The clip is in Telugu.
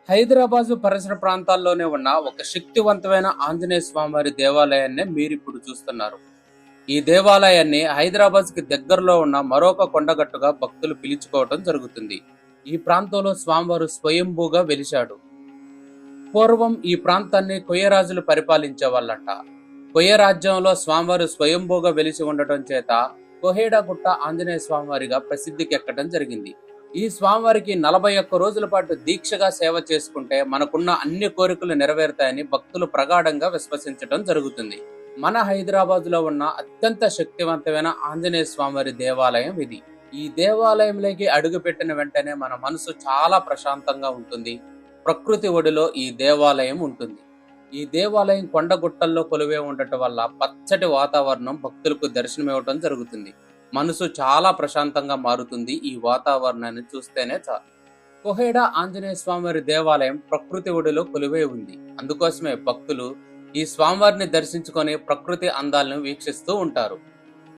హైదరాబాదు పరిసర ప్రాంతాల్లోనే ఉన్న ఒక శక్తివంతమైన ఆంజనేయ స్వామివారి దేవాలయాన్నే మీరిప్పుడు చూస్తున్నారు. ఈ దేవాలయాన్ని హైదరాబాద్‌కి దగ్గరలో ఉన్న మరొక కొండగట్టుగా భక్తులు పిలుచుకోవటం జరుగుతుంది. ఈ ప్రాంతంలో స్వామివారు స్వయంభూగా వెలిశాడు. పూర్వం ఈ ప్రాంతాన్ని కొయ్యరాజులు పరిపాలించేవాళ్ళంట. కొయ్య రాజ్యంలో స్వామివారు స్వయంభూగా వెలిసి ఉండటం చేత కోహేడ గుట్ట ఆంజనేయ స్వామివారిగా ప్రసిద్ధికెక్కడం జరిగింది. ఈ స్వామివారికి 41 రోజుల పాటు దీక్షగా సేవ చేసుకుంటే మనకున్న అన్ని కోరికలు నెరవేరుతాయని భక్తులు ప్రగాఢంగా విశ్వసించడం జరుగుతుంది. మన హైదరాబాద్ లో ఉన్న అత్యంత శక్తివంతమైన ఆంజనేయ స్వామివారి దేవాలయం ఇది. ఈ దేవాలయంలోకి అడుగుపెట్టిన వెంటనే మన మనసు చాలా ప్రశాంతంగా ఉంటుంది. ప్రకృతి ఒడిలో ఈ దేవాలయం ఉంటుంది. ఈ దేవాలయం కొండగుట్టల్లో కొలువై ఉండటం వల్ల పచ్చటి వాతావరణం భక్తులకు దర్శనమివ్వటం జరుగుతుంది. మనసు చాలా ప్రశాంతంగా మారుతుంది ఈ వాతావరణాన్ని చూస్తేనే చాలు. కోహేడ ఆంజనేయ స్వామివారి దేవాలయం ప్రకృతి ఒడిలో కొలువై ఉంది. అందుకోసమే భక్తులు ఈ స్వామివారిని దర్శించుకొని ప్రకృతి అందాలను వీక్షిస్తూ ఉంటారు.